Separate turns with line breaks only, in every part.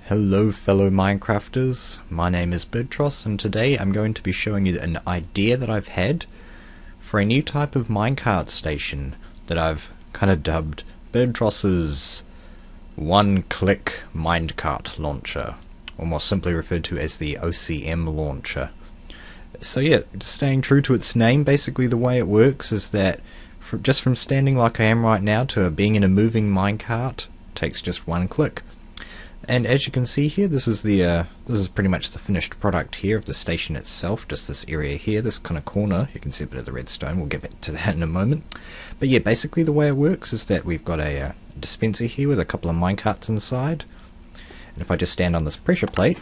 Hello fellow Minecrafters, my name is Birdtross and today I'm going to be showing you an idea that I've had for a new type of minecart station that I've kind of dubbed Birdtross's one-click minecart launcher, or more simply referred to as the OCM Launcher. So yeah, staying true to its name, basically the way it works is that just from standing like I am right now to being in a moving minecart takes just one click. And as you can see here, this is pretty much the finished product here of the station itself, just this area here, this kind of corner. You can see a bit of the redstone, we'll get back to that in a moment. But yeah, basically the way it works is that we've got a dispenser here with a couple of minecarts inside. And if I just stand on this pressure plate,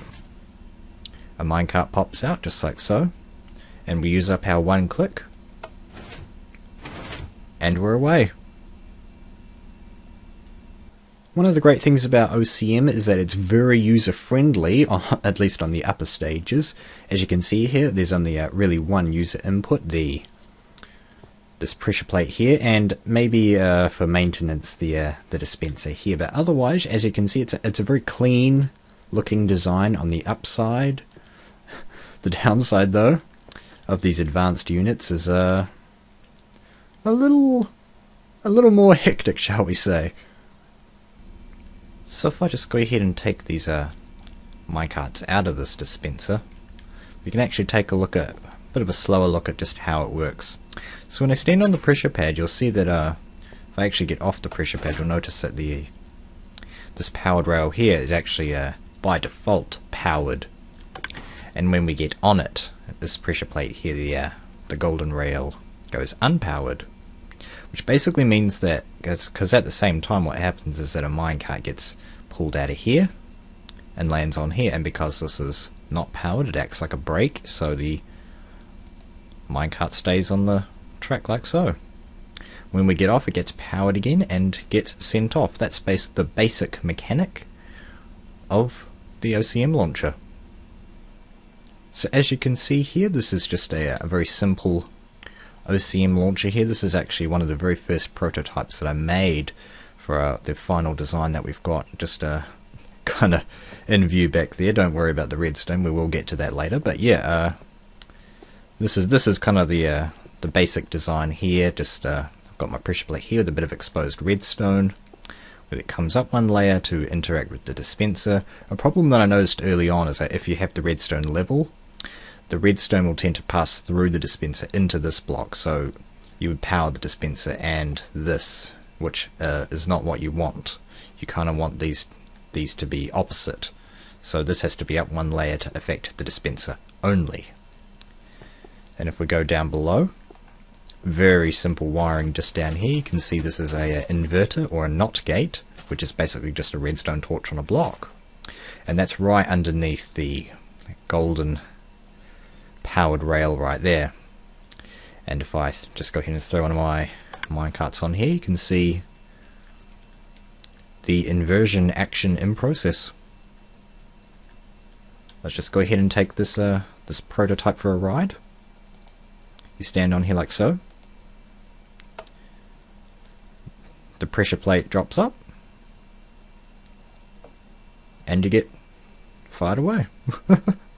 a minecart pops out just like so. And we use up our one click. And we're away. One of the great things about OCM is that it's very user-friendly, at least on the upper stages. As you can see here, there's only really one user input, this pressure plate here, and maybe for maintenance the dispenser here. But otherwise, as you can see, it's a very clean looking design on the upside. The downside, though, of these advanced units is a little more hectic, shall we say. So if I just go ahead and take these minecarts out of this dispenser, we can actually take a bit of a slower look at just how it works. So when I stand on the pressure pad, you'll see that if I actually get off the pressure pad, you'll notice that this powered rail here is actually by default powered. And when we get on it, this pressure plate here, the golden rail goes unpowered. Which basically means that, because at the same time what happens is that a minecart gets pulled out of here and lands on here, and because this is not powered, it acts like a brake, so the minecart stays on the track like so. When we get off, it gets powered again and gets sent off. That's the basic mechanic of the OCM launcher. So as you can see here, this is just a very simple OCM launcher here. This is actually one of the very first prototypes that I made for the final design that we've got, just kind of in view back there. Don't worry about the redstone, we will get to that later. But yeah, this is kind of the basic design here. Just I've got my pressure plate here with a bit of exposed redstone, where it comes up one layer to interact with the dispenser. A problem that I noticed early on is that if you have the redstone level, the redstone will tend to pass through the dispenser into this block, so you would power the dispenser and this, which is not what you want. You kind of want these to be opposite, so this has to be up one layer to affect the dispenser only. And if we go down below, very simple wiring just down here. You can see this is a inverter or a NOT gate, which is basically just a redstone torch on a block, and that's right underneath the golden powered rail right there. And if I just go ahead and throw one of my minecarts on here, you can see the inversion action in process. Let's just go ahead and take this this prototype for a ride. You stand on here like so. The pressure plate drops up and you get fired away.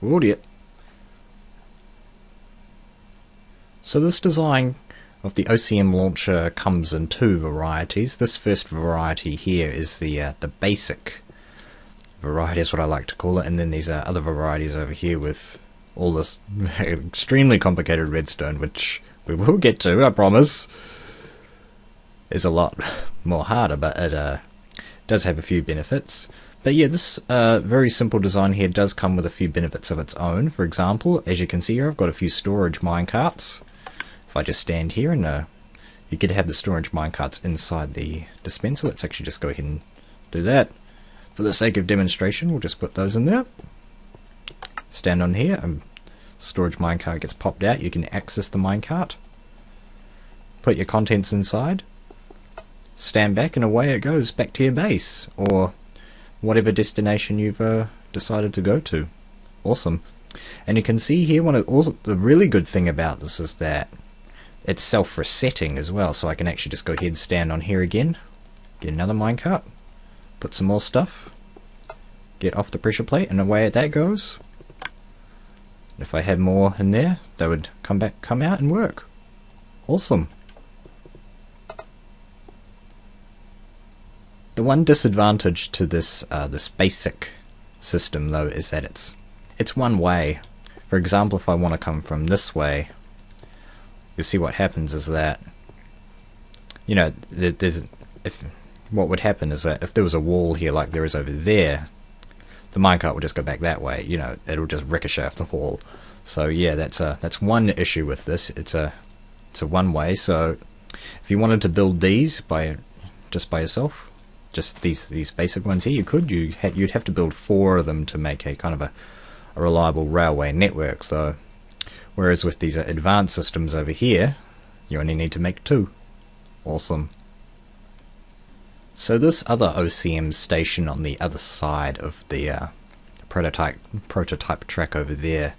Idiot. So this design of the OCM launcher comes in two varieties. This first variety here is the basic variety, is what I like to call it, and then these other varieties over here with all this extremely complicated redstone, which we will get to, I promise. Is a lot more harder, but it does have a few benefits. But yeah, this very simple design here does come with a few benefits of its own. For example, as you can see here, I've got a few storage minecarts. If I just stand here and you could have the storage minecarts inside the dispenser. Let's actually just go ahead and do that. For the sake of demonstration, we'll just put those in there. Stand on here, and storage minecart gets popped out. You can access the minecart, put your contents inside, stand back, and away it goes back to your base or whatever destination you've decided to go to. Awesome. And you can see here, the really good thing about this is that it's self-resetting as well, so I can actually just go ahead and stand on here again, get another minecart, put some more stuff, get off the pressure plate, and away that goes. If I had more in there, they would come out and work. Awesome. The one disadvantage to this this basic system though is that it's one way. For example, if I want to come from this way, you'll see what happens is that, you know, what would happen is that if there was a wall here like there is over there, the minecart would just go back that way. You know, it'll just ricochet off the wall. So yeah, that's one issue with this. It's a one way. So if you wanted to build these just by yourself, just these basic ones here, you could. You'd have to build 4 of them to make a kind of a reliable railway network, though. Whereas with these advanced systems over here, you only need to make 2. Awesome. So this other OCM station on the other side of the prototype track over there,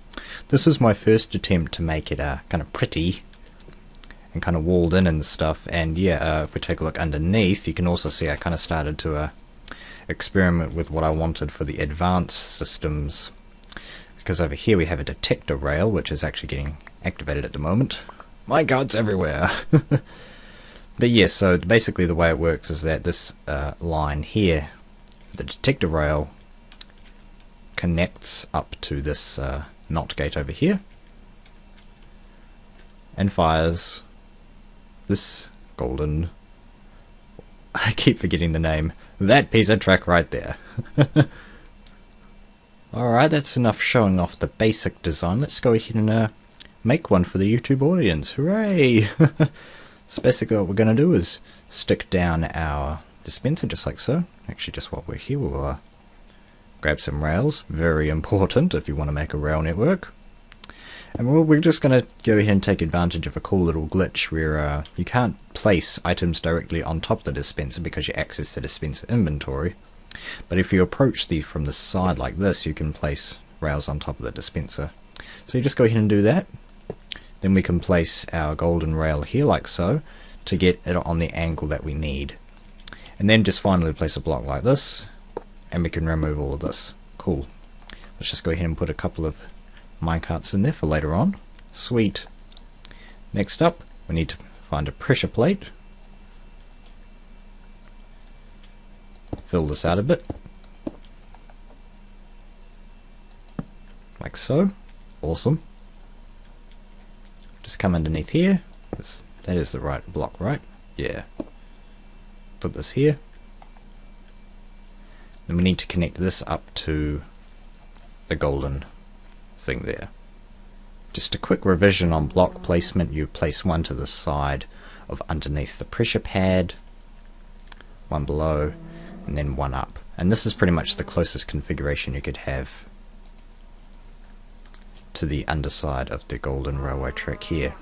this was my first attempt to make it kind of pretty and kind of walled in and stuff. And yeah, if we take a look underneath, you can also see I kind of started to experiment with what I wanted for the advanced systems, because over here we have a detector rail which is actually getting activated at the moment. My God's everywhere. But yeah, so basically the way it works is that this line here, the detector rail, connects up to this NOT gate over here and fires this golden, I keep forgetting the name, that piece of track right there. Alright, that's enough showing off the basic design. Let's go ahead and make one for the YouTube audience. Hooray! So basically what we're going to do is stick down our dispenser just like so. Actually, just while we're here, we'll grab some rails. Very important if you want to make a rail network. And we're just going to go ahead and take advantage of a cool little glitch where you can't place items directly on top of the dispenser because you access the dispenser inventory. But if you approach these from the side like this, you can place rails on top of the dispenser. So you just go ahead and do that. Then we can place our golden rail here like so to get it on the angle that we need. And then just finally place a block like this, and we can remove all of this. Cool. Let's just go ahead and put a couple of minecarts in there for later on. Sweet. Next up, we need to find a pressure plate. Fill this out a bit. Like so. Awesome. Just come underneath here. That is the right block, right? Yeah. Put this here. Then we need to connect this up to the golden thing there. Just a quick revision on block placement. You place one to the side of underneath the pressure pad, one below, and then one up. And this is pretty much the closest configuration you could have to the underside of the golden railway track here.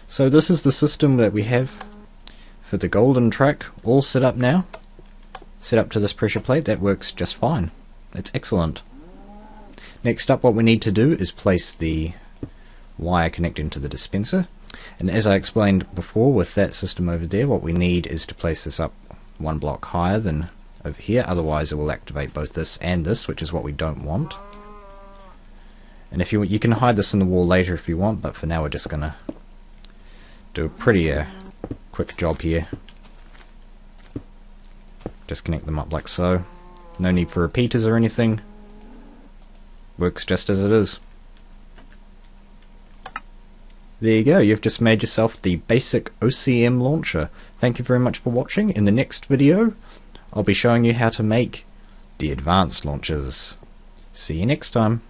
So this is the system that we have for the golden track all set up now. Set up to this pressure plate. That works just fine. It's excellent. Next up, what we need to do is place the wire connecting to the dispenser. And as I explained before with that system over there, what we need is to place this up one block higher than over here, otherwise it will activate both this and this, which is what we don't want. And if you can hide this in the wall later if you want, but for now we're just gonna do a pretty quick job here. Just connect them up like so. No need for repeaters or anything. Works just as it is. There you go, you've just made yourself the basic OCM launcher. Thank you very much for watching. In the next video, I'll be showing you how to make the advanced launchers. See you next time.